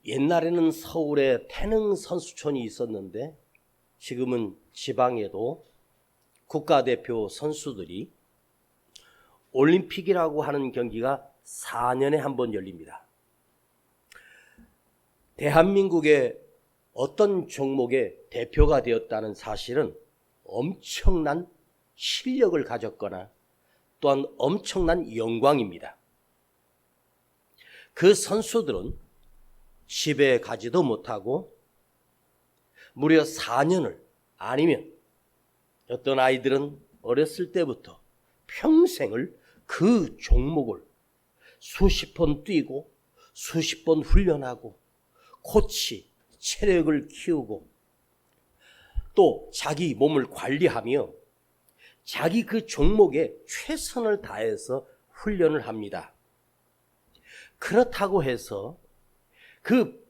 옛날에는 서울에 태릉 선수촌이 있었는데 지금은 지방에도 국가대표 선수들이 올림픽이라고 하는 경기가 4년에 한 번 열립니다. 대한민국의 어떤 종목의 대표가 되었다는 사실은 엄청난 실력을 가졌거나 또한 엄청난 영광입니다. 그 선수들은 집에 가지도 못하고 무려 4년을, 아니면 어떤 아이들은 어렸을 때부터 평생을 그 종목을 수십 번 뛰고 수십 번 훈련하고 코치, 체력을 키우고 또 자기 몸을 관리하며 자기 그 종목에 최선을 다해서 훈련을 합니다. 그렇다고 해서 그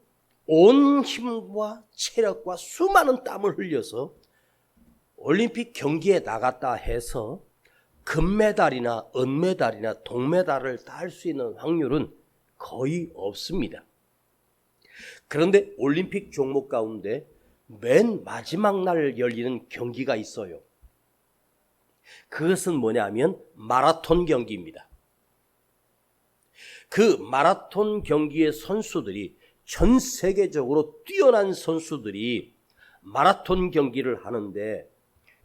온 힘과 체력과 수많은 땀을 흘려서 올림픽 경기에 나갔다 해서 금메달이나 은메달이나 동메달을 딸 수 있는 확률은 거의 없습니다. 그런데 올림픽 종목 가운데 맨 마지막 날 열리는 경기가 있어요. 그것은 뭐냐면 마라톤 경기입니다. 그 마라톤 경기의 선수들이, 전 세계적으로 뛰어난 선수들이 마라톤 경기를 하는데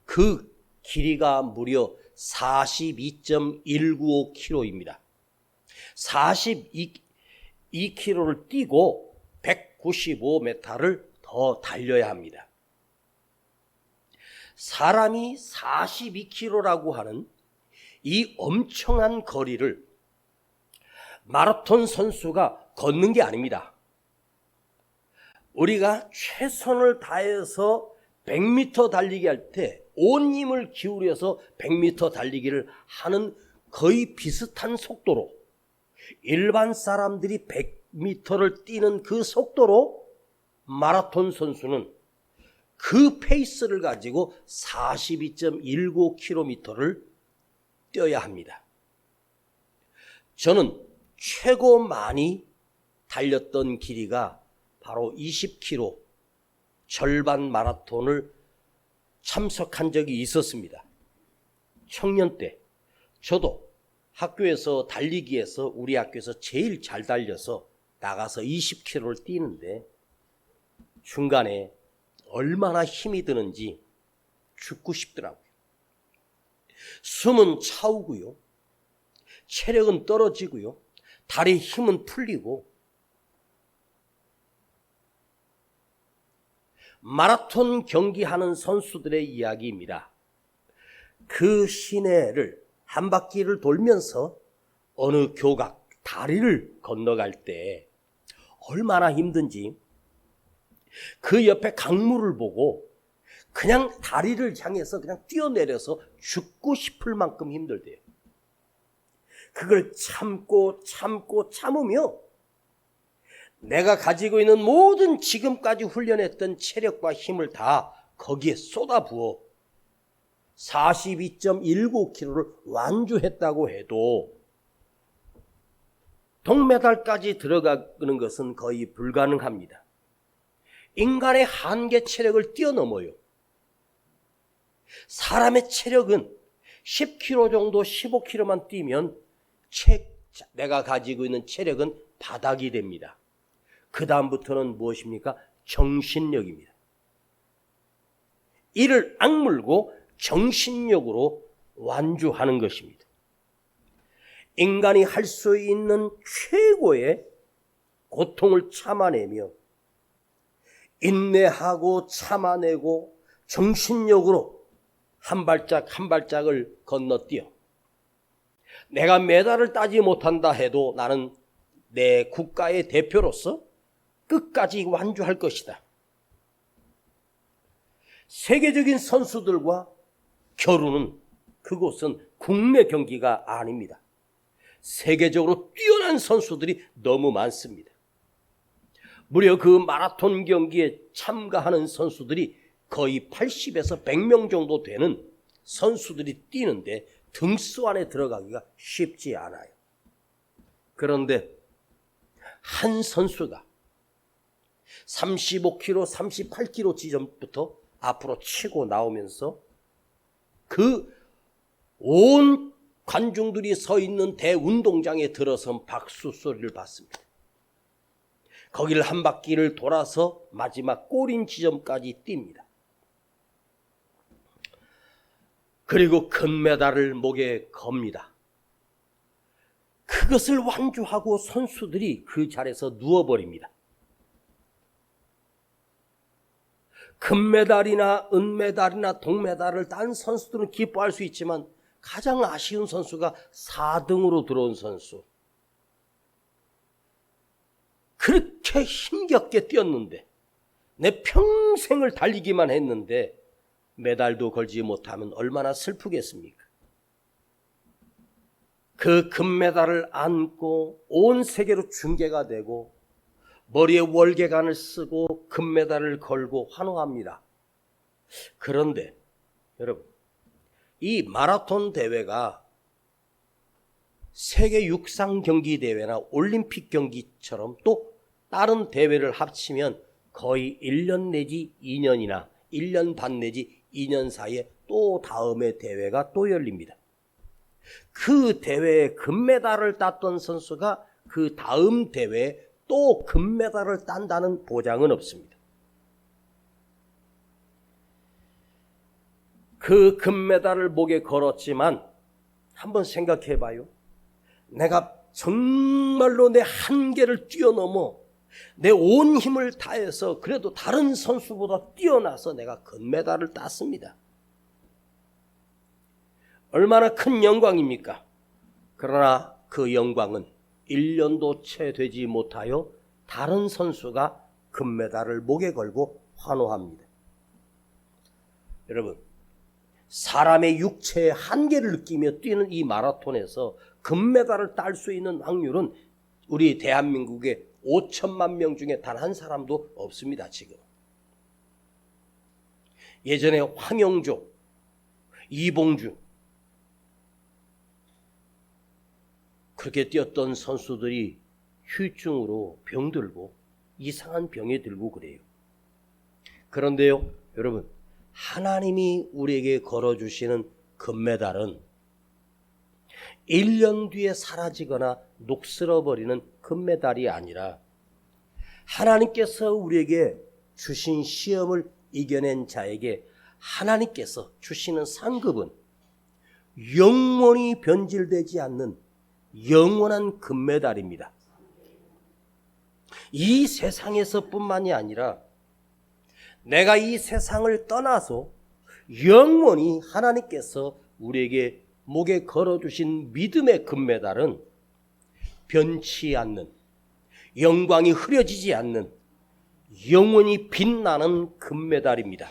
그 길이가 무려 42.195km입니다. 42km를 뛰고 195m를 더 달려야 합니다. 사람이 42km라고 하는 이 엄청난 거리를 마라톤 선수가 걷는 게 아닙니다. 우리가 최선을 다해서 100m 달리기 할 때 온 힘을 기울여서 100m 달리기를 하는 거의 비슷한 속도로, 일반 사람들이 100m를 뛰는 그 속도로 마라톤 선수는 그 페이스를 가지고 42.195km를 뛰어야 합니다. 저는 최고 많이 달렸던 길이가 바로 20km, 절반 마라톤을 참석한 적이 있었습니다. 청년 때 저도 학교에서 달리기에서 우리 학교에서 제일 잘 달려서 나가서 20km를 뛰는데 중간에 얼마나 힘이 드는지 죽고 싶더라고요. 숨은 차오고요, 체력은 떨어지고요, 다리 힘은 풀리고. 마라톤 경기하는 선수들의 이야기입니다. 그 시내를 한 바퀴를 돌면서 어느 교각, 다리를 건너갈 때 얼마나 힘든지, 그 옆에 강물을 보고 그냥 다리를 향해서 그냥 뛰어내려서 죽고 싶을 만큼 힘들대요. 그걸 참으며 내가 가지고 있는 모든 지금까지 훈련했던 체력과 힘을 다 거기에 쏟아부어 42.195km를 완주했다고 해도 동메달까지 들어가는 것은 거의 불가능합니다. 인간의 한계 체력을 뛰어넘어요. 사람의 체력은 10km 정도, 15km만 뛰면 내가 가지고 있는 체력은 바닥이 됩니다. 그 다음부터는 무엇입니까? 정신력입니다. 이를 악물고 정신력으로 완주하는 것입니다. 인간이 할 수 있는 최고의 고통을 참아내며 인내하고 참아내고 정신력으로 한 발짝 한 발짝을 건너뛰어 내가 메달을 따지 못한다 해도 나는 내 국가의 대표로서 끝까지 완주할 것이다. 세계적인 선수들과 겨루는 그곳은 국내 경기가 아닙니다. 세계적으로 뛰어난 선수들이 너무 많습니다. 무려 그 마라톤 경기에 참가하는 선수들이 거의 80에서 100명 정도 되는 선수들이 뛰는데 등수 안에 들어가기가 쉽지 않아요. 그런데 한 선수가 35km, 38km 지점부터 앞으로 치고 나오면서 그 온 관중들이 서 있는 대운동장에 들어선 박수 소리를 받습니다. 거기를 한 바퀴를 돌아서 마지막 골인 지점까지 뜁니다. 그리고 금메달을 목에 겁니다. 그것을 완주하고 선수들이 그 자리에서 누워버립니다. 금메달이나 은메달이나 동메달을 딴 선수들은 기뻐할 수 있지만 가장 아쉬운 선수가 4등으로 들어온 선수. 그렇게 힘겹게 뛰었는데, 내 평생을 달리기만 했는데 메달도 걸지 못하면 얼마나 슬프겠습니까? 그 금메달을 안고 온 세계로 중계가 되고 머리에 월계관을 쓰고 금메달을 걸고 환호합니다. 그런데 여러분, 이 마라톤 대회가 세계 육상 경기 대회나 올림픽 경기처럼 또 다른 대회를 합치면 거의 1년 내지 2년이나 1년 반 내지 2년 사이에 또 다음의 대회가 또 열립니다. 그 대회에 금메달을 땄던 선수가 그 다음 대회에 또 금메달을 딴다는 보장은 없습니다. 그 금메달을 목에 걸었지만 한번 생각해 봐요. 내가 정말로 내 한계를 뛰어넘어 내 온 힘을 다해서 그래도 다른 선수보다 뛰어나서 내가 금메달을 땄습니다. 얼마나 큰 영광입니까? 그러나 그 영광은 1년도 채 되지 못하여 다른 선수가 금메달을 목에 걸고 환호합니다. 여러분, 사람의 육체의 한계를 느끼며 뛰는 이 마라톤에서 금메달을 딸 수 있는 확률은 우리 대한민국의 5천만 명 중에 단 한 사람도 없습니다. 지금 예전에 황영조, 이봉주 그렇게 뛰었던 선수들이 휴증으로 병들고 이상한 병에 들고 그래요. 그런데요, 여러분, 하나님이 우리에게 걸어주시는 금메달은 1년 뒤에 사라지거나 녹슬어버리는 금메달이 아니라 하나님께서 우리에게 주신 시험을 이겨낸 자에게 하나님께서 주시는 상급은 영원히 변질되지 않는 영원한 금메달입니다. 이 세상에서뿐만이 아니라 내가 이 세상을 떠나서 영원히 하나님께서 우리에게 목에 걸어주신 믿음의 금메달은 변치 않는, 영광이 흐려지지 않는 영원히 빛나는 금메달입니다.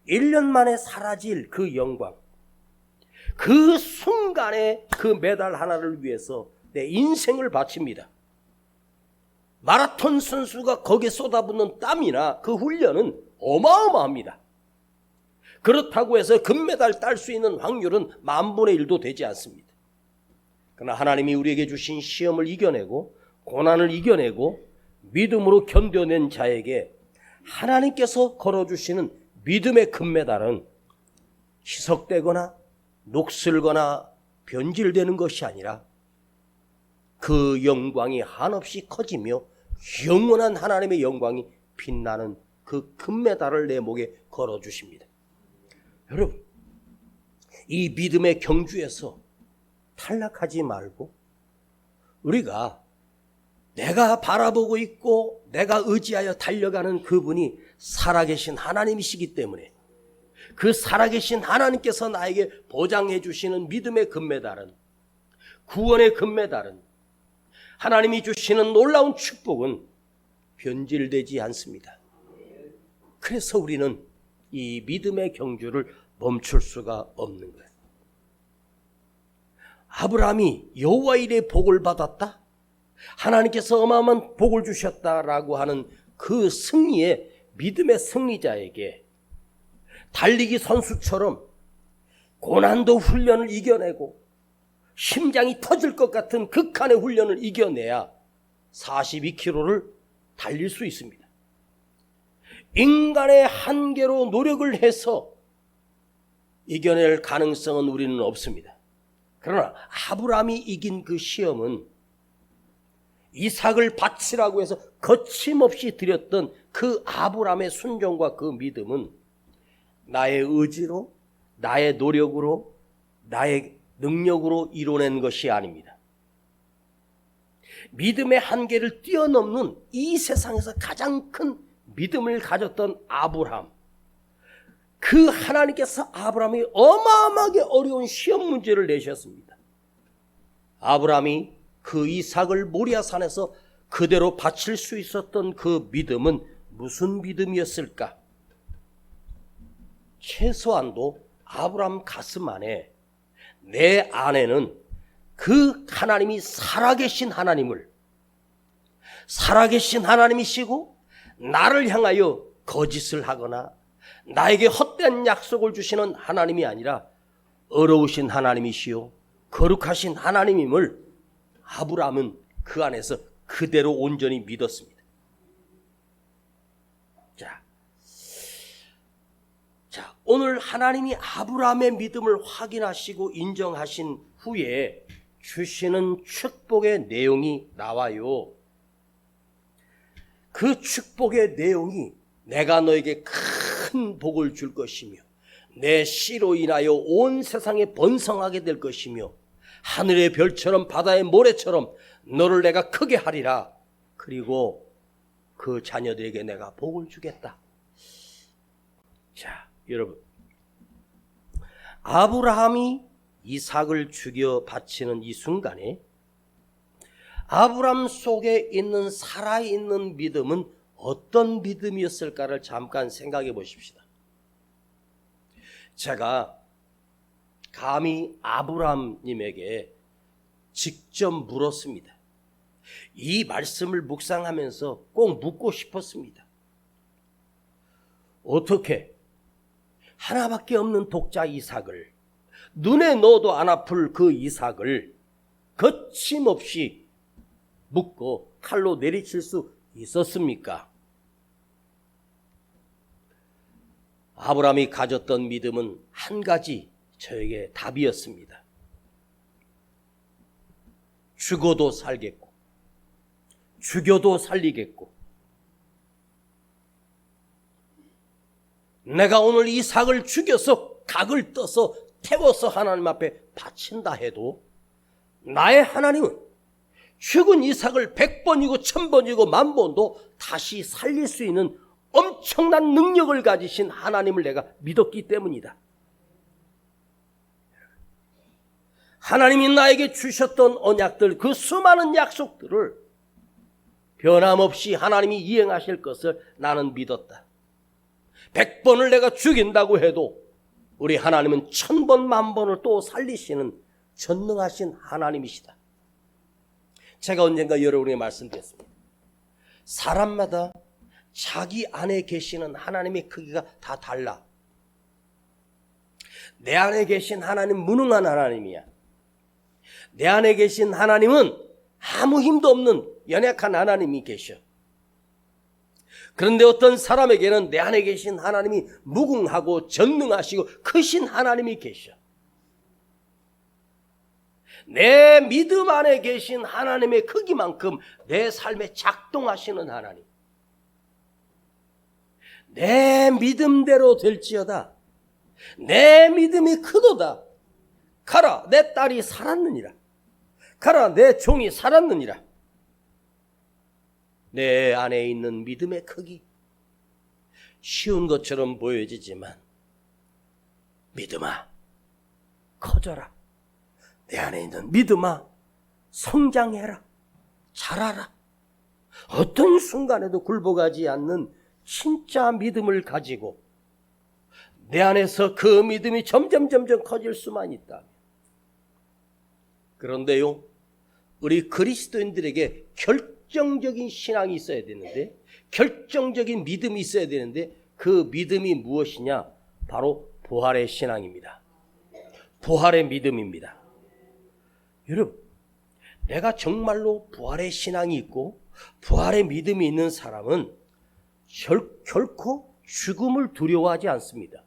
1년 만에 사라질 그 영광, 그 순간에 그 메달 하나를 위해서 내 인생을 바칩니다. 마라톤 선수가 거기에 쏟아붓는 땀이나 그 훈련은 어마어마합니다. 그렇다고 해서 금메달 딸 수 있는 확률은 10,000분의 1도 되지 않습니다. 그러나 하나님이 우리에게 주신 시험을 이겨내고 고난을 이겨내고 믿음으로 견뎌낸 자에게 하나님께서 걸어주시는 믿음의 금메달은 희석되거나 녹슬거나 변질되는 것이 아니라 그 영광이 한없이 커지며 영원한 하나님의 영광이 빛나는 그 금메달을 내 목에 걸어주십니다. 여러분, 이 믿음의 경주에서 탈락하지 말고 우리가 내가 바라보고 있고 내가 의지하여 달려가는 그분이 살아계신 하나님이시기 때문에 그 살아계신 하나님께서 나에게 보장해 주시는 믿음의 금메달은, 구원의 금메달은, 하나님이 주시는 놀라운 축복은 변질되지 않습니다. 그래서 우리는 이 믿음의 경주를 멈출 수가 없는 거예요. 아브라함이 여호와 이레 복을 받았다, 하나님께서 어마어마한 복을 주셨다라고 하는 그 승리의 믿음의 승리자에게 달리기 선수처럼 고난도 훈련을 이겨내고 심장이 터질 것 같은 극한의 훈련을 이겨내야 42km를 달릴 수 있습니다. 인간의 한계로 노력을 해서 이겨낼 가능성은 우리는 없습니다. 그러나 아브라함이 이긴 그 시험은 이삭을 바치라고 해서 거침없이 드렸던 그 아브라함의 순종과 그 믿음은 나의 의지로, 나의 노력으로, 나의 능력으로 이뤄낸 것이 아닙니다. 믿음의 한계를 뛰어넘는 이 세상에서 가장 큰 믿음을 가졌던 아브라함, 그 하나님께서 아브라함이 어마어마하게 어려운 시험 문제를 내셨습니다. 아브라함이 그 이삭을 모리아산에서 그대로 바칠 수 있었던 그 믿음은 무슨 믿음이었을까? 최소한도 아브라함 가슴 안에, 내 안에는 그 하나님이 살아계신 하나님을, 살아계신 하나님이시고 나를 향하여 거짓을 하거나 나에게 헛된 약속을 주시는 하나님이 아니라 어려우신 하나님이시요 거룩하신 하나님임을 아브라함은 그 안에서 그대로 온전히 믿었습니다. 자, 오늘 하나님이 아브라함의 믿음을 확인하시고 인정하신 후에 주시는 축복의 내용이 나와요. 그 축복의 내용이 내가 너에게 큰 복을 줄 것이며 내 씨로 인하여 온 세상에 번성하게 될 것이며 하늘의 별처럼 바다의 모래처럼 너를 내가 크게 하리라. 그리고 그 자녀들에게 내가 복을 주겠다. 자, 여러분, 아브라함이 이삭을 죽여 바치는 이 순간에 아브라함 속에 있는 살아있는 믿음은 어떤 믿음이었을까를 잠깐 생각해 보십시다. 제가 감히 아브라함님에게 직접 물었습니다. 이 말씀을 묵상하면서 꼭 묻고 싶었습니다. 어떻게 하나밖에 없는 독자 이삭을, 눈에 넣어도 안 아플 그 이삭을 거침없이 묶고 칼로 내리칠 수 있었습니까? 아브라함이 가졌던 믿음은 한 가지 저에게 답이었습니다. 죽어도 살겠고 죽여도 살리겠고 내가 오늘 이삭을 죽여서 각을 떠서 태워서 하나님 앞에 바친다 해도 나의 하나님은 죽은 이삭을 100번이고 1000번이고 10,000번도 다시 살릴 수 있는 엄청난 능력을 가지신 하나님을 내가 믿었기 때문이다. 하나님이 나에게 주셨던 언약들, 그 수많은 약속들을 변함없이 하나님이 이행하실 것을 나는 믿었다. 100번을 내가 죽인다고 해도 우리 하나님은 1000번, 10,000번을 또 살리시는 전능하신 하나님이시다. 제가 언젠가 여러분에게 말씀드렸습니다. 사람마다 자기 안에 계시는 하나님의 크기가 다 달라. 내 안에 계신 하나님 무능한 하나님이야. 내 안에 계신 하나님은 아무 힘도 없는 연약한 하나님이 계셔. 그런데 어떤 사람에게는 내 안에 계신 하나님이 무궁하고 전능하시고 크신 하나님이 계셔. 내 믿음 안에 계신 하나님의 크기만큼 내 삶에 작동하시는 하나님. 내 믿음대로 될지어다. 내 믿음이 크도다. 가라, 내 딸이 살았느니라. 가라, 내 종이 살았느니라. 내 안에 있는 믿음의 크기, 쉬운 것처럼 보여지지만 믿음아, 커져라. 내 안에 있는 믿음아, 성장해라. 자라라. 어떤 순간에도 굴복하지 않는 진짜 믿음을 가지고 내 안에서 그 믿음이 점점 커질 수만 있다. 그런데요, 우리 그리스도인들에게 결정적인 신앙이 있어야 되는데, 결정적인 믿음이 있어야 되는데, 그 믿음이 무엇이냐? 바로 부활의 신앙입니다. 부활의 믿음입니다. 여러분, 내가 정말로 부활의 신앙이 있고 부활의 믿음이 있는 사람은 결코 죽음을 두려워하지 않습니다.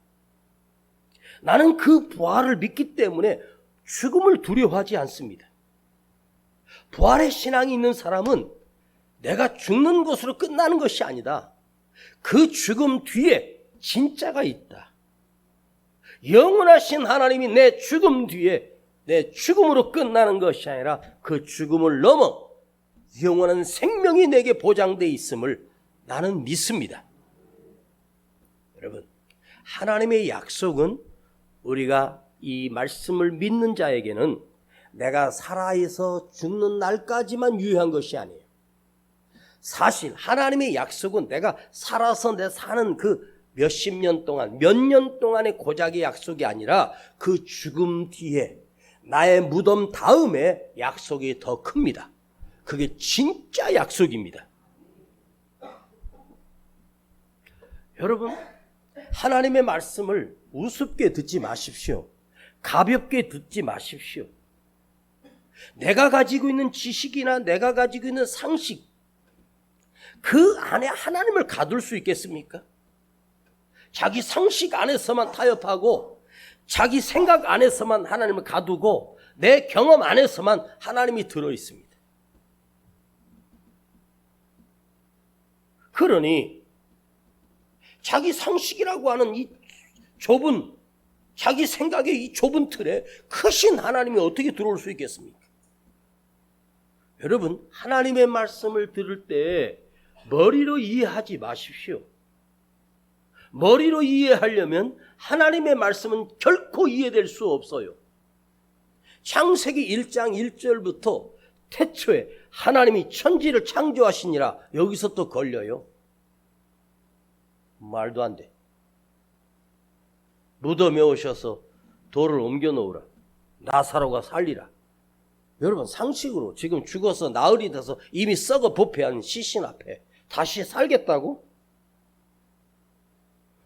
나는 그 부활을 믿기 때문에 죽음을 두려워하지 않습니다. 부활의 신앙이 있는 사람은 내가 죽는 것으로 끝나는 것이 아니다. 그 죽음 뒤에 진짜가 있다. 영원하신 하나님이 내 죽음 뒤에 내 죽음으로 끝나는 것이 아니라 그 죽음을 넘어 영원한 생명이 내게 보장되어 있음을 나는 믿습니다. 여러분, 하나님의 약속은 우리가 이 말씀을 믿는 자에게는 내가 살아서 죽는 날까지만 유효한 것이 아니에요. 사실 하나님의 약속은 내가 살아서 내 사는 그 몇십 년 동안, 몇 년 동안의 고작의 약속이 아니라 그 죽음 뒤에 나의 무덤 다음에 약속이 더 큽니다. 그게 진짜 약속입니다. 여러분, 하나님의 말씀을 우습게 듣지 마십시오. 가볍게 듣지 마십시오. 내가 가지고 있는 지식이나 내가 가지고 있는 상식, 그 안에 하나님을 가둘 수 있겠습니까? 자기 상식 안에서만 타협하고 자기 생각 안에서만 하나님을 가두고 내 경험 안에서만 하나님이 들어있습니다. 그러니 자기 상식이라고 하는 이 좁은, 자기 생각의 이 좁은 틀에 크신 하나님이 어떻게 들어올 수 있겠습니까? 여러분, 하나님의 말씀을 들을 때 머리로 이해하지 마십시오. 머리로 이해하려면 하나님의 말씀은 결코 이해될 수 없어요. 창세기 1장 1절부터 태초에 하나님이 천지를 창조하시니라, 여기서 또 걸려요. 말도 안 돼. 무덤에 오셔서 돌을 옮겨 놓으라. 나사로가 살리라. 여러분, 상식으로 지금 죽어서 나흘이 돼서 이미 썩어 부패한 시신 앞에 다시 살겠다고?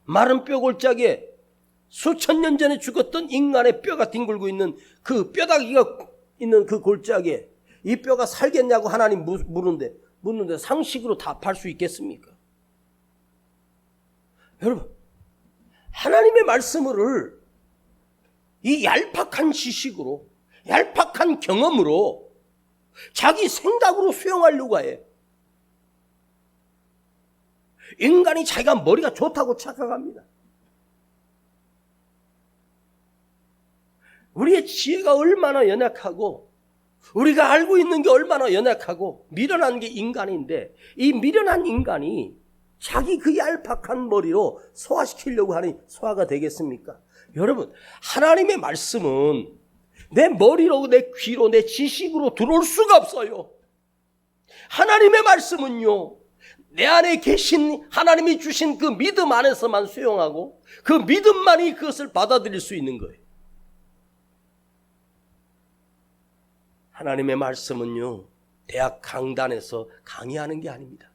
마른 뼈골짜기에 수천 년 전에 죽었던 인간의 뼈가 뒹굴고 있는 그 뼈다귀가 있는 그 골짜기에 이 뼈가 살겠냐고 하나님 묻는데 상식으로 답할 수 있겠습니까? 여러분, 하나님의 말씀을 이 얄팍한 지식으로, 얄팍한 경험으로 자기 생각으로 수용하려고 해. 인간이 자기가 머리가 좋다고 착각합니다. 우리의 지혜가 얼마나 연약하고 우리가 알고 있는 게 얼마나 연약하고 미련한 게 인간인데, 이 미련한 인간이 자기 그 얄팍한 머리로 소화시키려고 하니 소화가 되겠습니까? 여러분, 하나님의 말씀은 내 머리로, 내 귀로, 내 지식으로 들어올 수가 없어요. 하나님의 말씀은요, 내 안에 계신 하나님이 주신 그 믿음 안에서만 수용하고 그 믿음만이 그것을 받아들일 수 있는 거예요. 하나님의 말씀은요, 대학 강단에서 강의하는 게 아닙니다.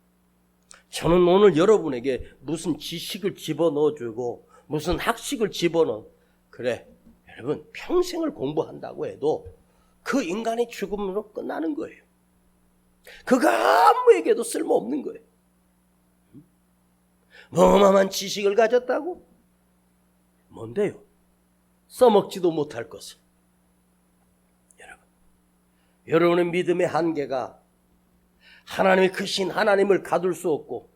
저는 오늘 여러분에게 무슨 지식을 집어넣어주고 무슨 학식을 집어넣어, 그래, 여러분, 평생을 공부한다고 해도 그 인간의 죽음으로 끝나는 거예요. 그거 아무에게도 쓸모없는 거예요. 어마어마한 지식을 가졌다고? 뭔데요? 써먹지도 못할 것을. 여러분의 믿음의 한계가 하나님의 크신 하나님을 가둘 수 없고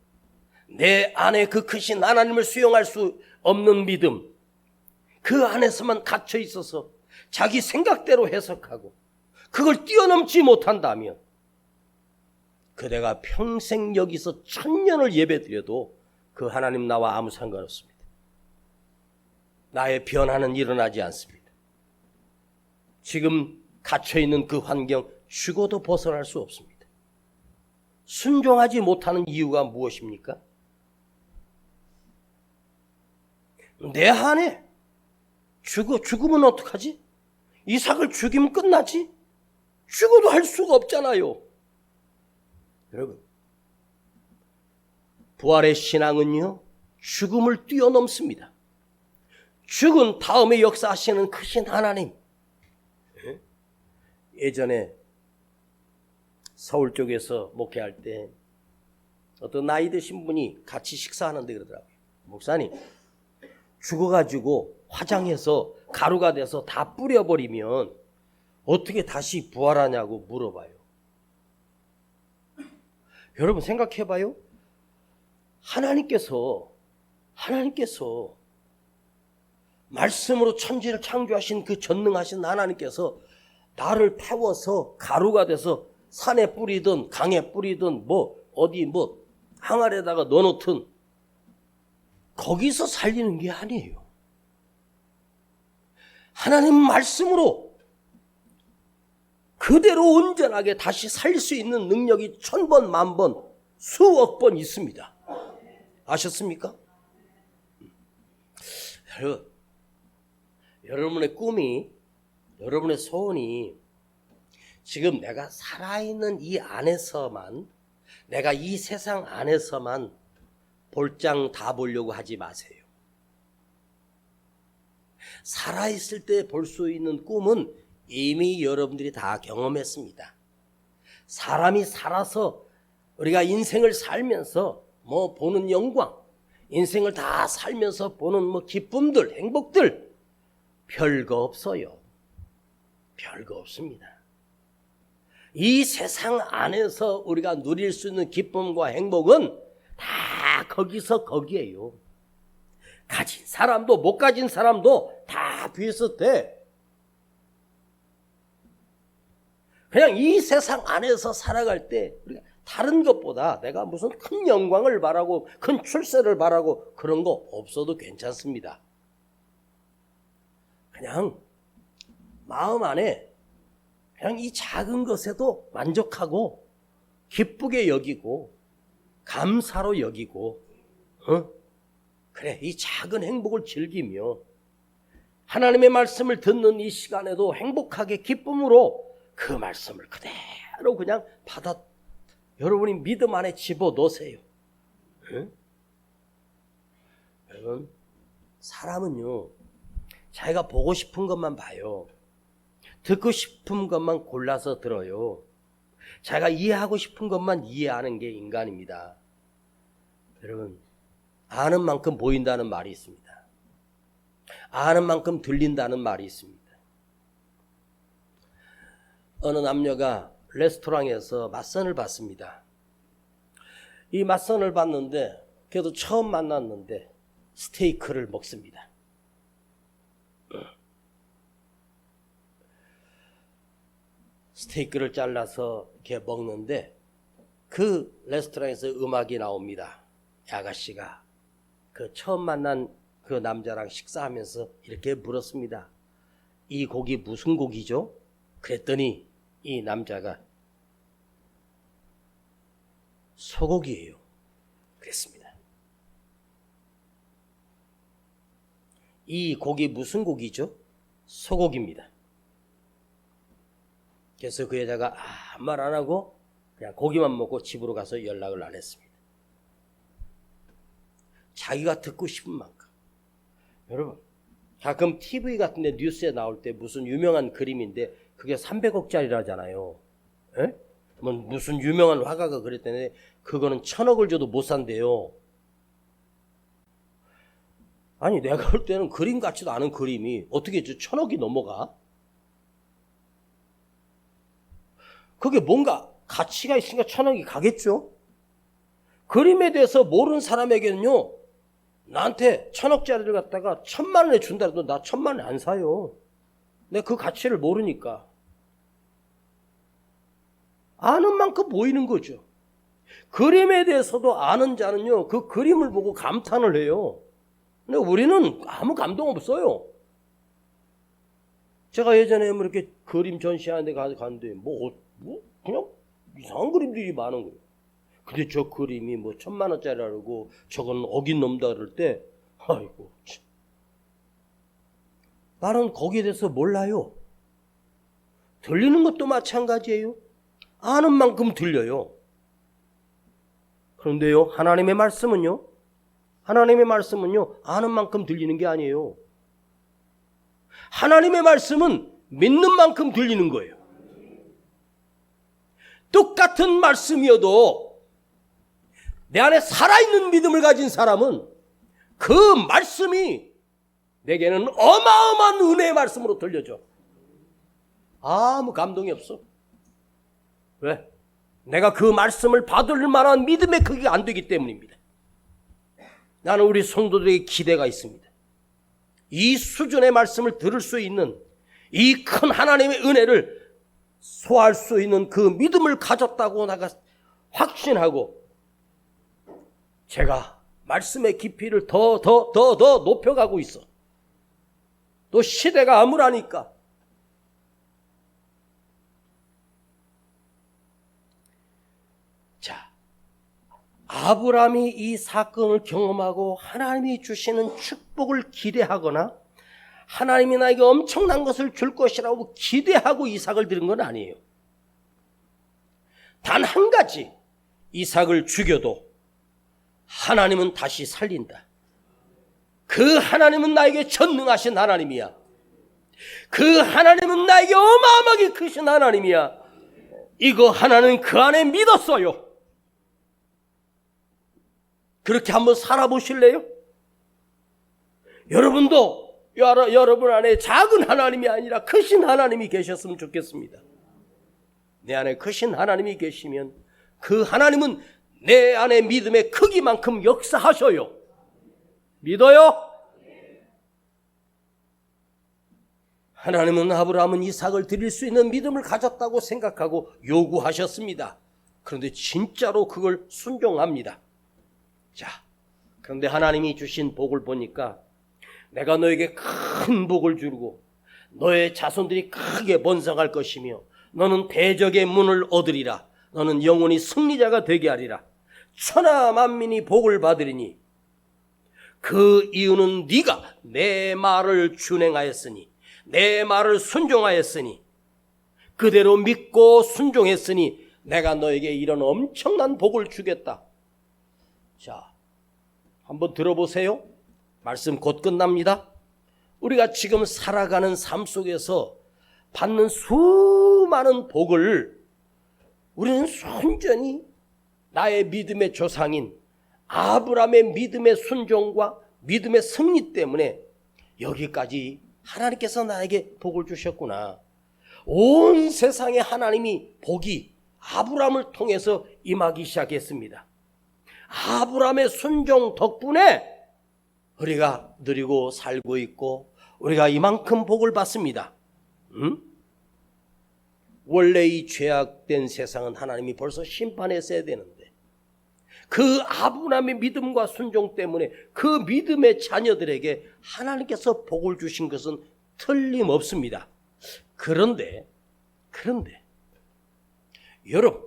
내 안에 그 크신 하나님을 수용할 수 없는 믿음, 그 안에서만 갇혀 있어서 자기 생각대로 해석하고 그걸 뛰어넘지 못한다면 그대가 평생 여기서 1000년을 예배드려도 그 하나님 나와 아무 상관없습니다. 나의 변화는 일어나지 않습니다. 지금 갇혀있는 그 환경, 죽어도 벗어날 수 없습니다. 순종하지 못하는 이유가 무엇입니까? 내 안에 죽으면 어떡하지? 이삭을 죽이면 끝나지? 죽어도 할 수가 없잖아요. 여러분, 부활의 신앙은요, 죽음을 뛰어넘습니다. 죽은 다음에 역사하시는 크신 하나님. 예전에 서울 쪽에서 목회할 때 어떤 나이 드신 분이 같이 식사하는데 그러더라고요. 목사님, 죽어가지고 화장해서 가루가 돼서 다 뿌려버리면 어떻게 다시 부활하냐고 물어봐요. 여러분 생각해봐요. 하나님께서 말씀으로 천지를 창조하신 그 전능하신 하나님께서 나를 태워서 가루가 돼서 산에 뿌리든 강에 뿌리든 어디 항아리에다가 넣어놓든 거기서 살리는 게 아니에요. 하나님 말씀으로 그대로 온전하게 다시 살 수 있는 능력이 1000번, 10,000번, 수억 번 있습니다. 아셨습니까? 여러분의 꿈이, 여러분의 소원이 지금 내가 살아있는 이 안에서만, 내가 이 세상 안에서만 볼장 다 보려고 하지 마세요. 살아있을 때 볼 수 있는 꿈은 이미 여러분들이 다 경험했습니다. 사람이 살아서 우리가 인생을 살면서 보는 영광, 인생을 다 살면서 보는 기쁨들, 행복들 별거 없어요. 별거 없습니다. 이 세상 안에서 우리가 누릴 수 있는 기쁨과 행복은 다 거기에요. 가진 사람도 못 가진 사람도 다 비슷해. 그냥 이 세상 안에서 살아갈 때 우리가 다른 것보다 내가 무슨 큰 영광을 바라고 큰 출세를 바라고 그런 거 없어도 괜찮습니다. 그냥 마음 안에 그냥 이 작은 것에도 만족하고 기쁘게 여기고 감사로 여기고 그래, 이 작은 행복을 즐기며 하나님의 말씀을 듣는 이 시간에도 행복하게 기쁨으로 그 말씀을 그대로 그냥 여러분이 믿음 안에 집어넣으세요. 여러분, 사람은요 자기가 보고 싶은 것만 봐요. 듣고 싶은 것만 골라서 들어요. 자기가 이해하고 싶은 것만 이해하는 게 인간입니다. 여러분, 아는 만큼 보인다는 말이 있습니다. 아는 만큼 들린다는 말이 있습니다. 어느 남녀가 레스토랑에서 맞선을 봤습니다. 이 맞선을 봤는데 그래도 처음 만났는데 스테이크를 먹습니다. 스테이크를 잘라서 이렇게 먹는데 그 레스토랑에서 음악이 나옵니다. 아가씨가 그 처음 만난 그 남자랑 식사하면서 이렇게 물었습니다. 이 고기 무슨 고기죠? 그랬더니 이 남자가 소고기예요. 그랬습니다. 이 고기 무슨 고기죠? 소고기입니다. 그래서 그 여자가 아무 말 안 하고 그냥 고기만 먹고 집으로 가서 연락을 안 했습니다. 자기가 듣고 싶은 만큼. 여러분, 가끔 TV 같은 데 뉴스에 나올 때 무슨 유명한 그림인데 그게 300억짜리라잖아요. 에? 무슨 유명한 화가가 그랬다는데 그거는 1000억을 줘도 못 산대요. 아니, 내가 볼 때는 그림 같지도 않은 그림이 어떻게 1000억이 넘어가? 그게 뭔가 가치가 있으니까 1000억이 가겠죠? 그림에 대해서 모르는 사람에게는요, 나한테 1000억짜리를 갖다가 1000만 원에 준다 해도 나 1000만 원에 안 사요. 내가 그 가치를 모르니까. 아는 만큼 보이는 거죠. 그림에 대해서도 아는 자는요, 그 그림을 보고 감탄을 해요. 근데 우리는 아무 감동 없어요. 제가 예전에 이렇게 그림 전시하는 데 갔는데 그냥 이상한 그림들이 많은 거예요. 근데 저 그림이 1000만 원짜리라고 저건 어긴 놈다 그럴 때 아이고 참. 나는 거기에 대해서 몰라요. 들리는 것도 마찬가지예요. 아는 만큼 들려요. 그런데요, 하나님의 말씀은요 아는 만큼 들리는 게 아니에요. 하나님의 말씀은 믿는 만큼 들리는 거예요. 똑같은 말씀이어도 내 안에 살아있는 믿음을 가진 사람은 그 말씀이 내게는 어마어마한 은혜의 말씀으로 들려져. 아무 감동이 없어. 왜? 내가 그 말씀을 받을 만한 믿음의 크기가 안 되기 때문입니다. 나는 우리 성도들에게 기대가 있습니다. 이 수준의 말씀을 들을 수 있는 이 큰 하나님의 은혜를 소화할 수 있는 그 믿음을 가졌다고 내가 확신하고 제가 말씀의 깊이를 더 높여가고 있어. 또 시대가 암울하니까. 자, 아브라함이 이 사건을 경험하고 하나님이 주시는 축복을 기대하거나 하나님이 나에게 엄청난 것을 줄 것이라고 기대하고 이삭을 드린 건 아니에요. 단 한 가지, 이삭을 죽여도 하나님은 다시 살린다. 그 하나님은 나에게 전능하신 하나님이야. 그 하나님은 나에게 어마어마하게 크신 하나님이야. 이거 하나는 그 안에 믿었어요. 그렇게 한번 살아보실래요? 여러분도 여러분 안에 작은 하나님이 아니라 크신 하나님이 계셨으면 좋겠습니다. 내 안에 크신 하나님이 계시면 그 하나님은 내 안에 믿음의 크기만큼 역사하셔요. 믿어요? 하나님은 아브라함은 이삭을 드릴 수 있는 믿음을 가졌다고 생각하고 요구하셨습니다. 그런데 진짜로 그걸 순종합니다. 자, 그런데 하나님이 주신 복을 보니까 내가 너에게 큰 복을 주고 너의 자손들이 크게 번성할 것이며 너는 대적의 문을 얻으리라. 너는 영원히 승리자가 되게 하리라. 천하 만민이 복을 받으리니 그 이유는 네가 내 말을 준행하였으니 내 말을 순종하였으니 그대로 믿고 순종했으니 내가 너에게 이런 엄청난 복을 주겠다. 자, 한번 들어보세요. 말씀 곧 끝납니다. 우리가 지금 살아가는 삶 속에서 받는 수많은 복을 우리는 순전히 나의 믿음의 조상인 아브라함의 믿음의 순종과 믿음의 승리 때문에 여기까지 하나님께서 나에게 복을 주셨구나. 온 세상에 하나님이 복이 아브라함을 통해서 임하기 시작했습니다. 아브라함의 순종 덕분에 우리가 누리고 살고 있고 우리가 이만큼 복을 받습니다. 원래 이 죄악된 세상은 하나님이 벌써 심판했어야 되는데 그 아브라함의 믿음과 순종 때문에 그 믿음의 자녀들에게 하나님께서 복을 주신 것은 틀림없습니다. 그런데 여러분,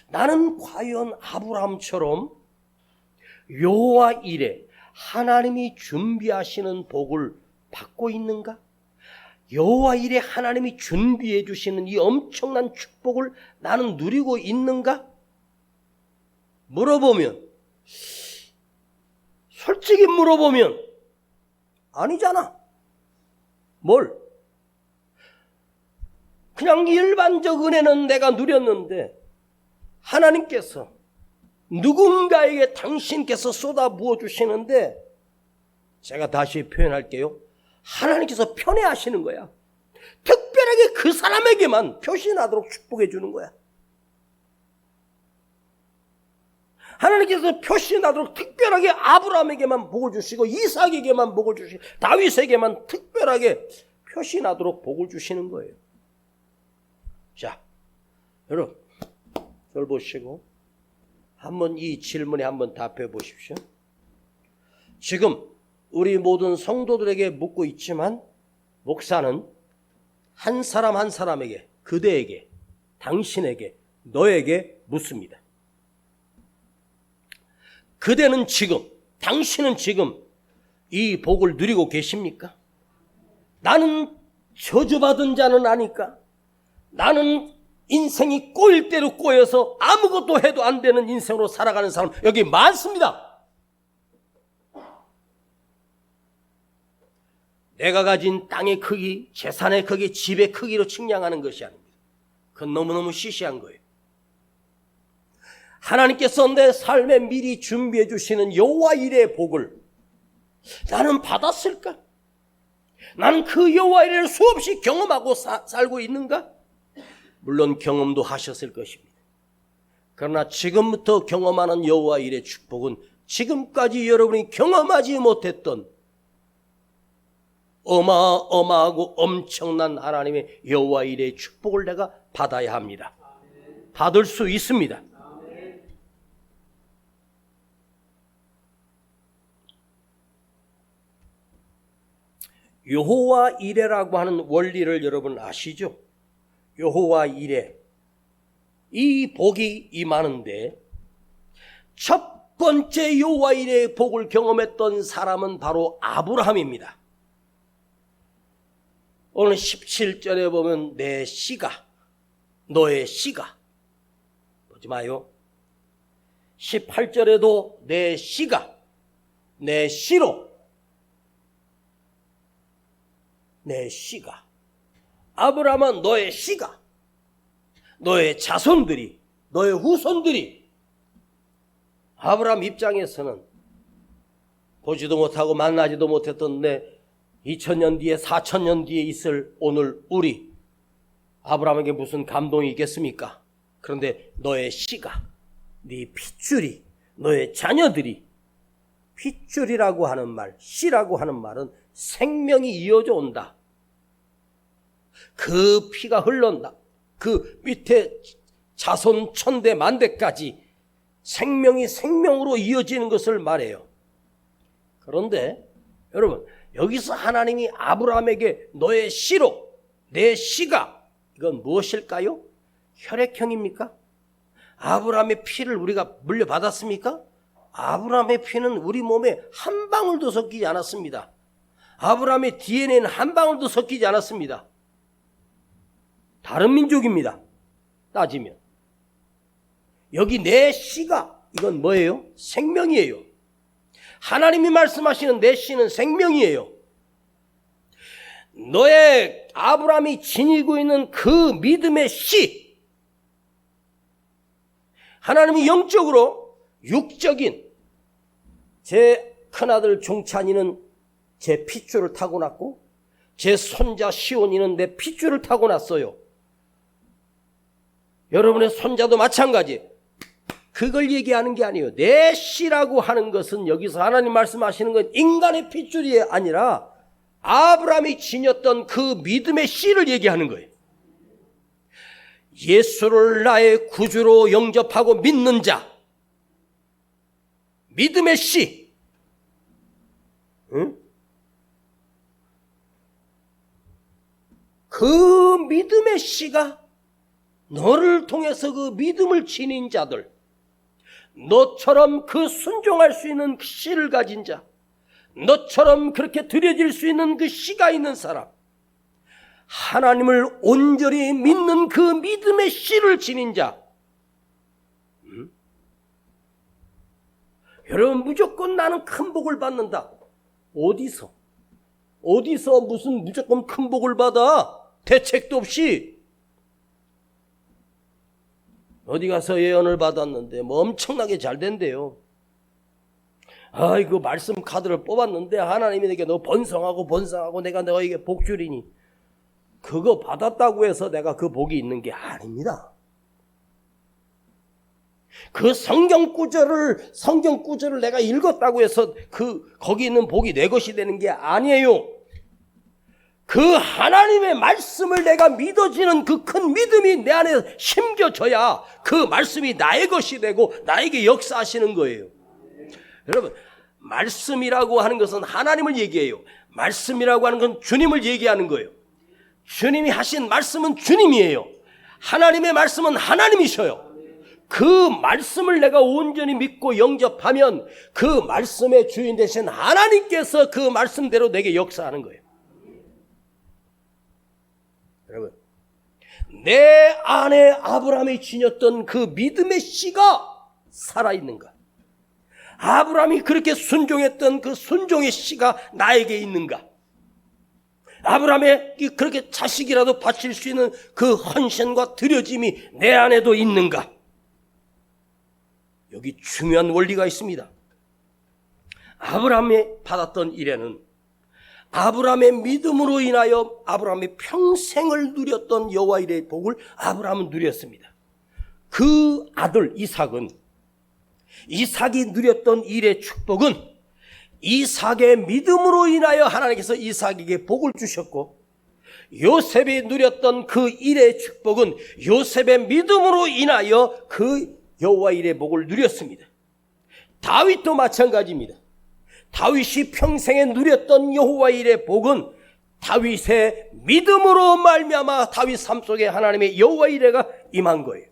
나는 과연 아브라함처럼 여호와 이레 하나님이 준비하시는 복을 받고 있는가? 여호와 이레 하나님이 준비해 주시는 이 엄청난 축복을 나는 누리고 있는가? 솔직히 물어보면 아니잖아. 뭘? 그냥 일반적 은혜는 내가 누렸는데 하나님께서 누군가에게 당신께서 쏟아 부어 주시는데 제가 다시 표현할게요. 하나님께서 편애하시는 거야. 특별하게 그 사람에게만 표시나도록 축복해 주는 거야. 하나님께서 표시나도록 특별하게 아브라함에게만 복을 주시고 이삭에게만 복을 주시고 다윗에게만 특별하게 표시나도록 복을 주시는 거예요. 자, 여러분 저를 보시고 한번 이 질문에 한번 답해 보십시오. 지금 우리 모든 성도들에게 묻고 있지만 목사는 한 사람 한 사람에게, 그대에게, 당신에게, 너에게 묻습니다. 그대는 지금, 당신은 지금 이 복을 누리고 계십니까? 나는 저주받은 자는 아니까? 나는 인생이 꼬일 대로 꼬여서 아무것도 해도 안 되는 인생으로 살아가는 사람 여기 많습니다. 내가 가진 땅의 크기, 재산의 크기, 집의 크기로 측량하는 것이 아닙니다. 그건 너무너무 시시한 거예요. 하나님께서 내 삶에 미리 준비해 주시는 여호와 일의 복을 나는 받았을까? 나는 그 여호와 일을 수없이 경험하고 살고 있는가? 물론 경험도 하셨을 것입니다. 그러나 지금부터 경험하는 여호와 일의 축복은 지금까지 여러분이 경험하지 못했던 어마어마하고 엄청난 하나님의 여호와 일의 축복을 내가 받아야 합니다. 받을 수 있습니다. 여호와 이레라고 하는 원리를 여러분 아시죠? 여호와 이레, 이 복이 임하는데 첫 번째 여호와 이레의 복을 경험했던 사람은 바로 아브라함입니다. 오늘 17절에 보면 내 씨가, 너의 씨가, 보지 마요. 18절에도 내 씨가, 내 씨로, 내 씨가, 아브라함은 너의 씨가, 너의 자손들이, 너의 후손들이. 아브라함 입장에서는 보지도 못하고 만나지도 못했던 내 2000년 뒤에 4000년 뒤에 있을 오늘 우리 아브라함에게 무슨 감동이 있겠습니까? 그런데 너의 씨가, 네 핏줄이, 너의 자녀들이, 핏줄이라고 하는 말, 씨라고 하는 말은 생명이 이어져 온다. 그 피가 흘러온다. 그 밑에 자손 천대 만대까지 생명이 생명으로 이어지는 것을 말해요. 그런데 여러분, 여기서 하나님이 아브라함에게 너의 씨로, 내 씨가, 이건 무엇일까요? 혈액형입니까? 아브라함의 피를 우리가 물려받았습니까? 아브라함의 피는 우리 몸에 한 방울도 섞이지 않았습니다. 아브라함의 DNA는 한 방울도 섞이지 않았습니다. 다른 민족입니다. 따지면. 여기 내 씨가, 이건 뭐예요? 생명이에요. 하나님이 말씀하시는 내 씨는 생명이에요. 너의 아브라함이 지니고 있는 그 믿음의 씨, 하나님이 영적으로 육적인 제 큰아들 종찬이는 제 핏줄을 타고났고 제 손자 시온이는 내 핏줄을 타고났어요. 여러분의 손자도 마찬가지. 그걸 얘기하는 게 아니에요. 내 씨라고 하는 것은 여기서 하나님 말씀하시는 건 인간의 핏줄이 아니라 아브라함이 지녔던 그 믿음의 씨를 얘기하는 거예요. 예수를 나의 구주로 영접하고 믿는 자, 믿음의 씨. 응? 그 믿음의 씨가 너를 통해서 그 믿음을 지닌 자들, 너처럼 그 순종할 수 있는 그 씨를 가진 자, 너처럼 그렇게 드려질 수 있는 그 씨가 있는 사람, 하나님을 온전히 믿는 그 믿음의 씨를 지닌 자. 여러분, 무조건 나는 큰 복을 받는다. 어디서 무슨 무조건 큰 복을 받아? 대책도 없이. 어디 가서 예언을 받았는데 뭐 엄청나게 잘 된대요. 아이고, 말씀 카드를 뽑았는데 하나님이 내게 너 번성하고 내가 너에게 복 주리니, 그거 받았다고 해서 내가 그 복이 있는 게 아닙니다. 그 성경 구절을 내가 읽었다고 해서 거기 있는 복이 내 것이 되는 게 아니에요. 그 하나님의 말씀을 내가 믿어지는 그 큰 믿음이 내 안에 심겨져야 그 말씀이 나의 것이 되고 나에게 역사하시는 거예요. 여러분, 말씀이라고 하는 것은 하나님을 얘기해요. 말씀이라고 하는 건 주님을 얘기하는 거예요. 주님이 하신 말씀은 주님이에요. 하나님의 말씀은 하나님이셔요. 그 말씀을 내가 온전히 믿고 영접하면 그 말씀의 주인 되신 하나님께서 그 말씀대로 내게 역사하는 거예요. 여러분, 내 안에 아브라함이 지녔던 그 믿음의 씨가 살아있는가? 아브라함이 그렇게 순종했던 그 순종의 씨가 나에게 있는가? 아브라함이 그렇게 자식이라도 바칠 수 있는 그 헌신과 드려짐이 내 안에도 있는가? 여기 중요한 원리가 있습니다. 아브라함이 받았던 이래는 아브라함의 믿음으로 인하여 아브라함의 평생을 누렸던 여호와 일의 복을 아브라함은 누렸습니다. 그 아들 이삭이 누렸던 일의 축복은 이삭의 믿음으로 인하여 하나님께서 이삭에게 복을 주셨고, 요셉이 누렸던 그 일의 축복은 요셉의 믿음으로 인하여 그 여호와 일의 복을 누렸습니다. 다윗도 마찬가지입니다. 다윗이 평생에 누렸던 여호와 일의 복은 다윗의 믿음으로 말미암아 다윗 삶 속에 하나님의 여호와 일해가 임한 거예요.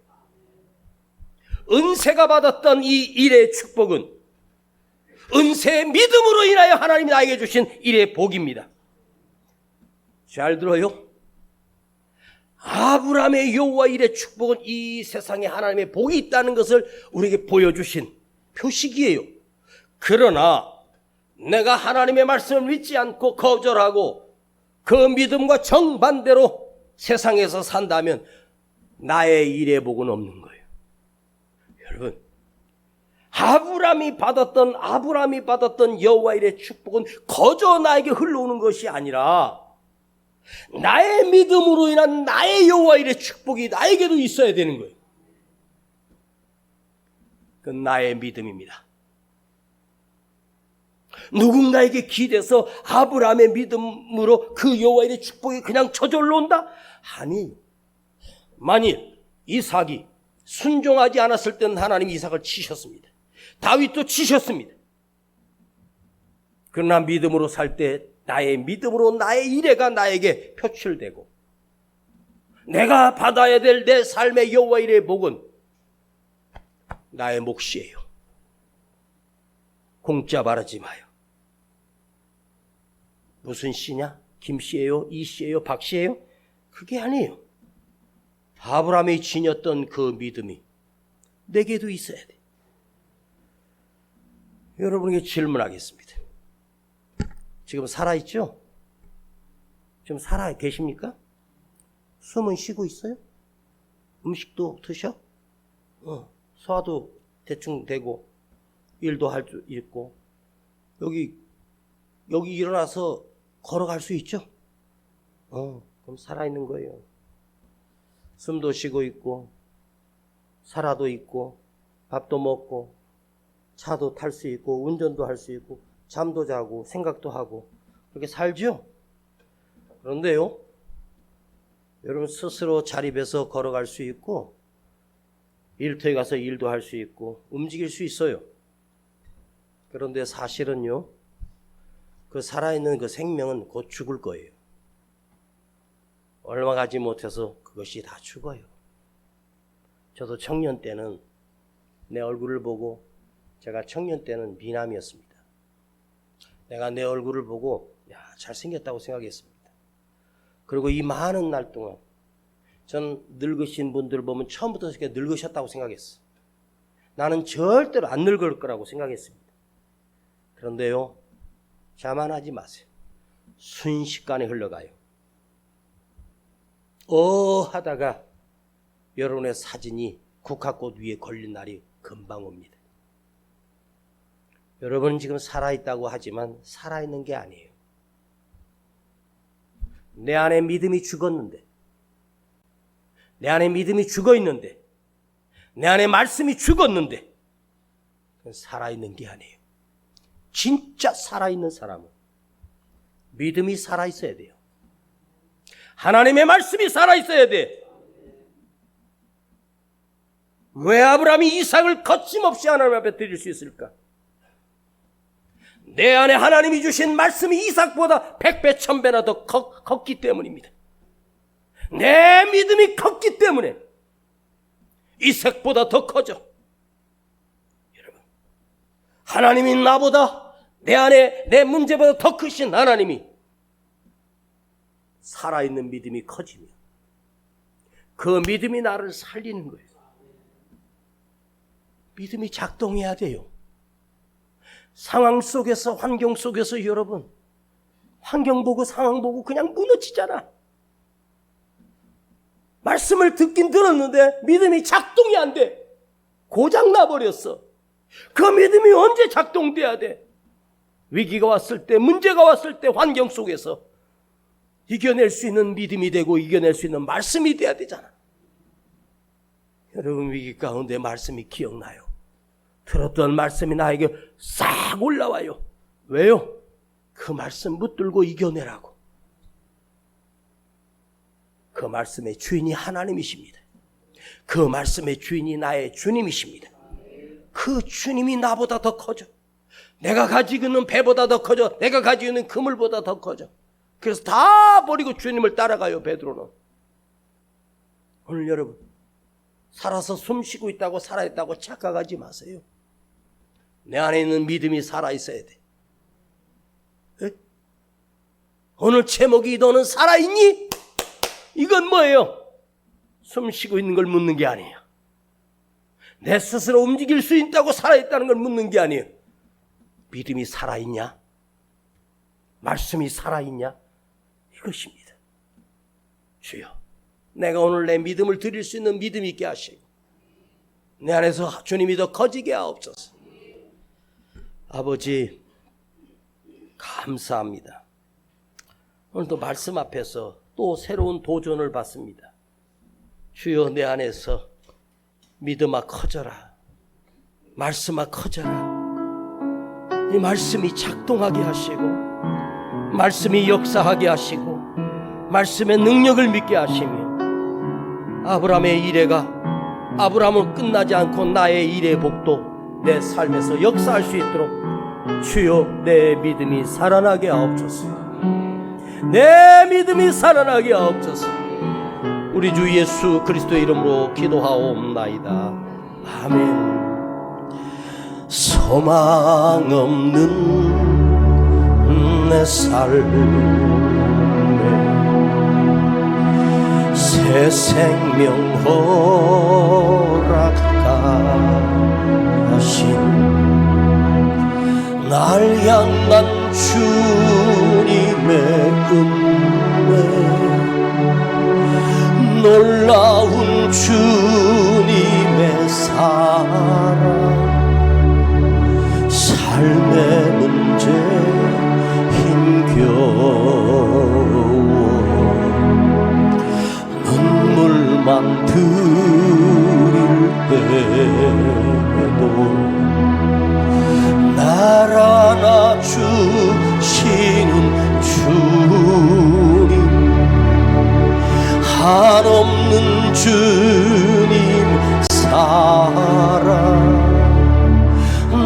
은세가 받았던 이 일의 축복은 은세의 믿음으로 인하여 하나님이 나에게 주신 일의 복입니다. 잘 들어요? 아브라함의 여호와 일의 축복은 이 세상에 하나님의 복이 있다는 것을 우리에게 보여주신 표식이에요. 그러나 내가 하나님의 말씀을 믿지 않고 거절하고 그 믿음과 정반대로 세상에서 산다면 나의 일의 복은 없는 거예요. 여러분, 아브라함이 받았던 여호와 일의 축복은 거저 나에게 흘러오는 것이 아니라 나의 믿음으로 인한 나의 여호와 일의 축복이 나에게도 있어야 되는 거예요. 그건 나의 믿음입니다. 누군가에게 기대서 아브라함의 믿음으로 그 여호와 일의 축복이 그냥 저절로 온다? 아니, 만일 이삭이 순종하지 않았을 때는 하나님이 이삭을 치셨습니다. 다윗도 치셨습니다. 그러나 믿음으로 살 때 나의 믿음으로 나의 일해가 나에게 표출되고 내가 받아야 될 내 삶의 여호와 일의 복은 나의 몫이에요. 공짜 바라지 마요. 무슨 씨냐? 김씨예요? 이씨예요? 박씨예요? 그게 아니에요. 아브라함이 지녔던 그 믿음이 내게도 있어야 돼. 여러분에게 질문하겠습니다. 지금 살아있죠? 지금 살아 계십니까? 숨은 쉬고 있어요? 음식도 드셔? 소화도 대충 되고 일도 할 수 있고 여기 일어나서 걸어갈 수 있죠? 그럼 살아있는 거예요. 숨도 쉬고 있고 살아도 있고 밥도 먹고 차도 탈 수 있고 운전도 할 수 있고 잠도 자고 생각도 하고 그렇게 살죠? 그런데요, 여러분 스스로 자립해서 걸어갈 수 있고 일터에 가서 일도 할 수 있고 움직일 수 있어요. 그런데 사실은요, 그 살아있는 그 생명은 곧 죽을 거예요. 얼마 가지 못해서 그것이 다 죽어요. 저도 청년 때는 내 얼굴을 보고, 제가 청년 때는 미남이었습니다. 내가 내 얼굴을 보고 잘생겼다고 생각했습니다. 그리고 이 많은 날 동안 전 늙으신 분들 보면 처음부터 이렇게 늙으셨다고 생각했어. 나는 절대로 안 늙을 거라고 생각했습니다. 그런데요, 자만하지 마세요. 순식간에 흘러가요. 하다가 여러분의 사진이 국화꽃 위에 걸린 날이 금방 옵니다. 여러분은 지금 살아있다고 하지만 살아있는 게 아니에요. 내 안에 믿음이 죽었는데, 내 안에 믿음이 죽어있는데, 내 안에 말씀이 죽었는데 그건 살아있는 게 아니에요. 진짜 살아있는 사람은 믿음이 살아있어야 돼요. 하나님의 말씀이 살아있어야 돼. 왜 아브라함이 이삭을 거침없이 하나님 앞에 드릴 수 있을까? 내 안에 하나님이 주신 말씀이 이삭보다 100배 1000배나 더 컸기 때문입니다. 내 믿음이 컸기 때문에 이삭보다 더 커져. 여러분, 하나님이 나보다 내 안에 내 문제보다 더 크신 하나님이 살아있는 믿음이 커지며 그 믿음이 나를 살리는 거예요. 믿음이 작동해야 돼요. 상황 속에서, 환경 속에서 여러분, 환경 보고 상황 보고 그냥 무너지잖아. 말씀을 듣긴 들었는데 믿음이 작동이 안 돼. 고장 나버렸어. 그 믿음이 언제 작동돼야 돼? 위기가 왔을 때, 문제가 왔을 때, 환경 속에서 이겨낼 수 있는 믿음이 되고 이겨낼 수 있는 말씀이 돼야 되잖아. 여러분, 위기 가운데 말씀이 기억나요? 들었던 말씀이 나에게 싹 올라와요. 왜요? 그 말씀 붙들고 이겨내라고. 그 말씀의 주인이 하나님이십니다. 그 말씀의 주인이 나의 주님이십니다. 그 주님이 나보다 더 커져. 내가 가지고 있는 배보다 더 커져. 내가 가지고 있는 그물보다 더 커져. 그래서 다 버리고 주님을 따라가요, 베드로는. 오늘 여러분, 살아서 숨쉬고 있다고 살아있다고 착각하지 마세요. 내 안에 있는 믿음이 살아있어야 돼. 에? 오늘 제목이 너는 살아있니? 이건 뭐예요? 숨쉬고 있는 걸 묻는 게 아니에요. 내 스스로 움직일 수 있다고 살아있다는 걸 묻는 게 아니에요. 믿음이 살아있냐? 말씀이 살아있냐? 이것입니다. 주여, 내가 오늘 내 믿음을 드릴 수 있는 믿음 있게 하시고 내 안에서 주님이 더 커지게 하옵소서. 아버지, 감사합니다. 오늘도 말씀 앞에서 또 새로운 도전을 받습니다. 주여, 내 안에서 믿음아 커져라. 말씀아 커져라. 이 말씀이 작동하게 하시고 말씀이 역사하게 하시고 말씀의 능력을 믿게 하시며 아브라함의 이래가 아브라함은 끝나지 않고 나의 일의 복도 내 삶에서 역사할 수 있도록 주여, 내 믿음이 살아나게 하옵소서. 내 믿음이 살아나게 하옵소서. 우리 주 예수 그리스도의 이름으로 기도하옵나이다. 아멘. 소망 없는 내 삶에 새 생명 허락하신 날 향한 주님의 은혜, 놀라운 주님의 사랑, 삶의 문제 힘겨워 눈물만 들일 때에도 날 안아주시는 주님, 한없는 주님 사랑,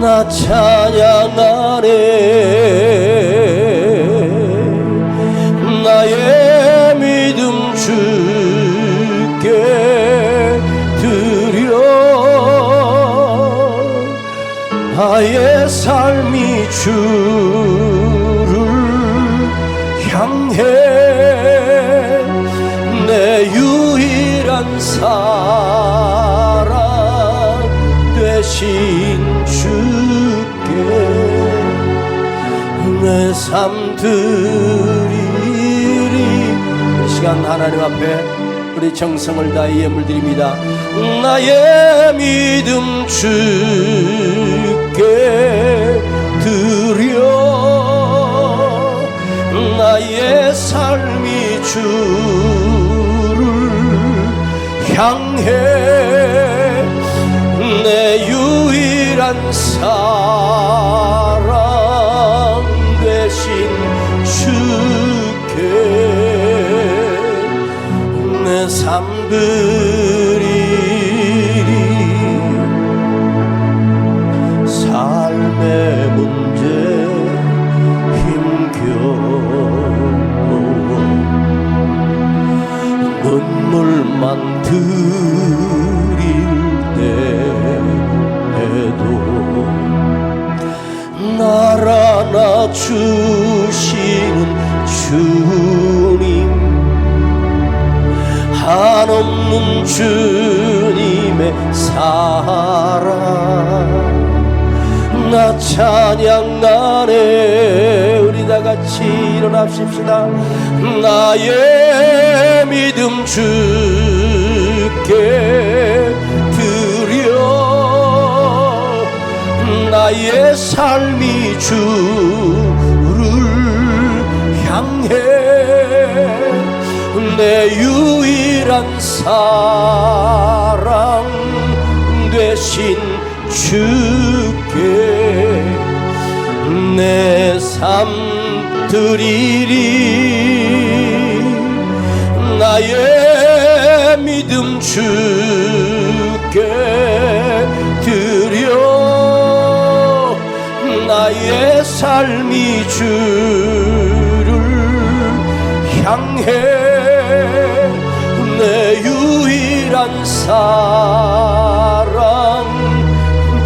나 찬양하네. 나의 믿음 주께 드려 나의 삶이 주를 향해 내 유일한 사랑 되신 주께 내 삶 드리리. 이 시간 하나님 앞에 우리 정성을 다해 예물 드립니다. 나의 믿음 주께 드려 나의 삶이 주를 향해 내 유일한 사랑 되신 주께 내 삶 드리리. 삶의 문제 힘겨워 눈물만 들일 때에도 날 안아주시는 주님, 한없는 주님의 사랑, 나 찬양하네. 우리 다같이 일어납시다. 나의 믿음 주께 드려 나의 삶이 주를 향해 내 유일한 사랑 되신 주께 내 삶 드리리 나의 믿음 주께 드려 나의 삶이 주를 향해 내 유일한 사랑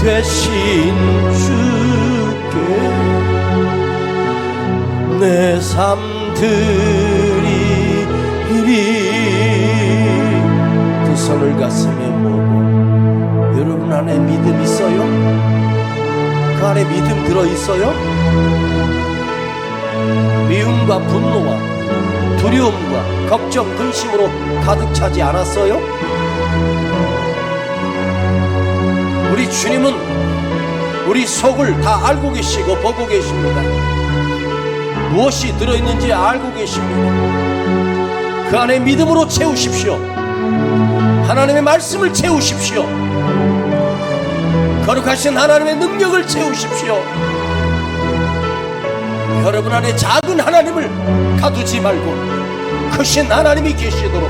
되신 주께 내 삶 드리리 두 손을 가슴에 모으고 여러분 안에 믿음 있어요? 그 안에 믿음 들어있어요? 미움과 분노와 두려움과 걱정, 근심으로 가득 차지 않았어요? 우리 주님은 우리 속을 다 알고 계시고 보고 계십니다. 무엇이 들어있는지 알고 계십니다. 그 안에 믿음으로 채우십시오. 하나님의 말씀을 채우십시오. 거룩하신 하나님의 능력을 채우십시오. 여러분 안에 작은 하나님을 가두지 말고 크신 하나님이 계시도록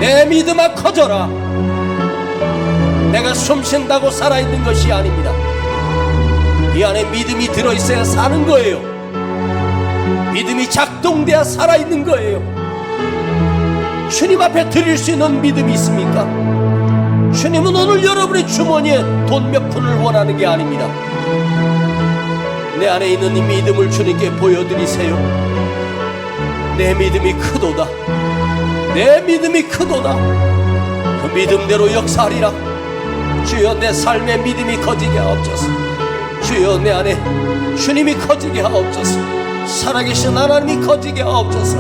내 믿음아 커져라. 내가 숨 쉰다고 살아있는 것이 아닙니다. 이 안에 믿음이 들어있어야 사는 거예요. 믿음이 작동돼야 살아있는 거예요. 주님 앞에 드릴 수 있는 믿음이 있습니까? 주님은 오늘 여러분의 주머니에 돈 몇 푼을 원하는 게 아닙니다. 내 안에 있는 이 믿음을 주님께 보여드리세요. 내 믿음이 크도다. 내 믿음이 크도다. 그 믿음대로 역사하리라. 주여 내 삶의 믿음이 커지게 하옵소서. 주여 내 안에 주님이 커지게 하옵소서. 살아계신 하나님이 커지게 하옵소서.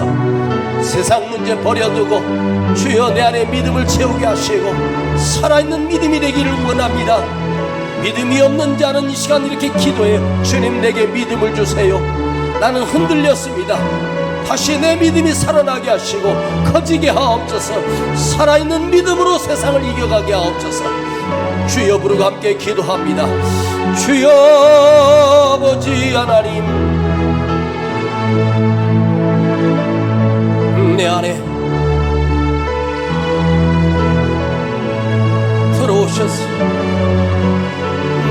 세상 문제 버려두고 주여 내 안에 믿음을 채우게 하시고 살아있는 믿음이 되기를 원합니다. 믿음이 없는 자는 이 시간 이렇게 기도해요. 주님 내게 믿음을 주세요. 나는 흔들렸습니다. 다시 내 믿음이 살아나게 하시고 커지게 하옵소서. 살아있는 믿음으로 세상을 이겨가게 하옵소서. 주여 부르고 함께 기도합니다. 주여 아버지 하나님, 내 안에 들어오셔서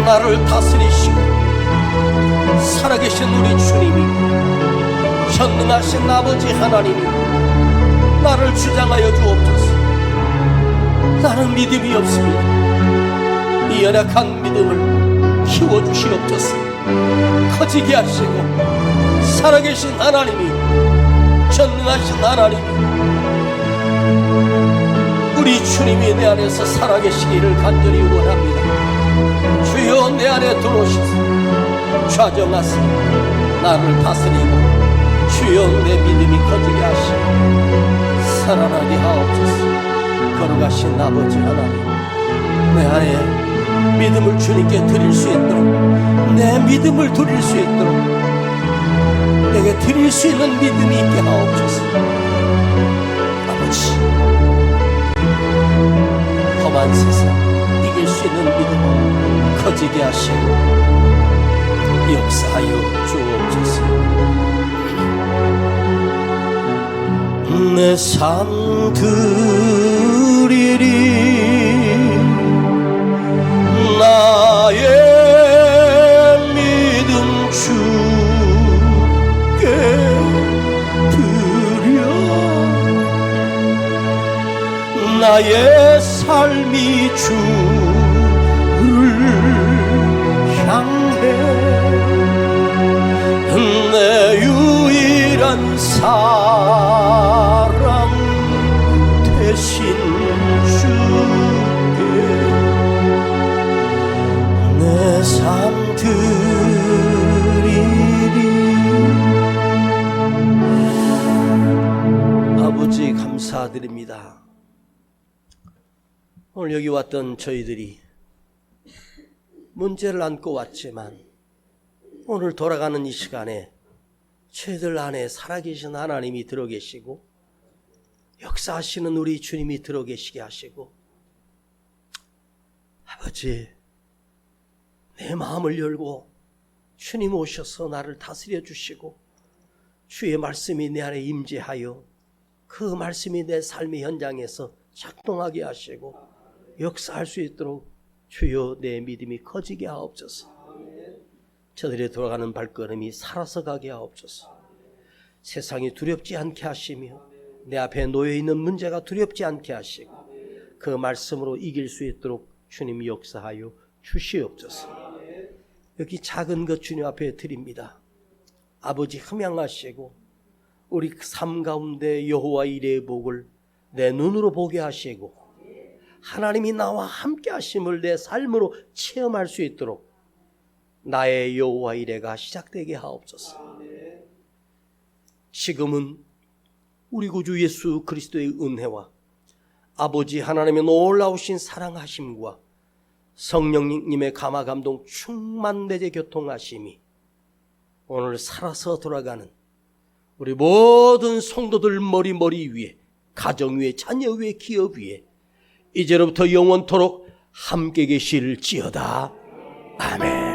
나를 다스리시고 살아계신 우리 주님이 전능하신 아버지 하나님이 나를 주장하여 주옵소서. 나는 믿음이 없습니다. 이 연약한 믿음을 키워주시옵소서. 커지게 하시고 살아계신 하나님이 전능하신 하나님이 우리 주님이 내 안에서 살아계시기를 간절히 원합니다. 주여 내 안에 들어오셔서 좌정하사 나를 다스리고 주여 내 믿음이 커지게 하시고 살아나게 하옵소서. 거룩하신 아버지 하나님, 내 안에 믿음을 주님께 드릴 수 있도록 내 믿음을 드릴 수 있도록 내게 드릴 수 있는 믿음이 있게 하옵소서. 아버지, 험한 세상 이길 수 있는 믿음 커지게 하시고 역사하여 주옵소서. 내 삶 드리리 나의 믿음 주께 드려 나의 삶이 주를 향해 내 유일한 사랑 되신 주께 내 삶 드리리. 아버지 감사드립니다. 오늘 여기 왔던 저희들이 문제를 안고 왔지만 오늘 돌아가는 이 시간에 저희들 안에 살아계신 하나님이 들어 계시고 역사하시는 우리 주님이 들어 계시게 하시고, 아버지, 내 마음을 열고 주님 오셔서 나를 다스려 주시고 주의 말씀이 내 안에 임재하여 그 말씀이 내 삶의 현장에서 작동하게 하시고 역사할 수 있도록 주여 내 믿음이 커지게 하옵소서. 저들이 돌아가는 발걸음이 살아서 가게 하옵소서. 세상이 두렵지 않게 하시며 내 앞에 놓여있는 문제가 두렵지 않게 하시고 그 말씀으로 이길 수 있도록 주님 역사하여 주시옵소서. 여기 작은 것 주님 앞에 드립니다. 아버지, 흠양하시고 우리 삶 가운데 여호와 일의 복을 내 눈으로 보게 하시고 하나님이 나와 함께 하심을 내 삶으로 체험할 수 있도록 나의 여호와 일해가 시작되게 하옵소서. 지금은 우리 구주 예수 그리스도의 은혜와 아버지 하나님의 놀라우신 사랑하심과 성령님의 감화 감동 충만 내재 교통하심이 오늘 살아서 돌아가는 우리 모든 성도들 머리 위에, 가정 위에, 자녀 위에, 기업 위에 이제로부터 영원토록 함께 계실지어다. 아멘.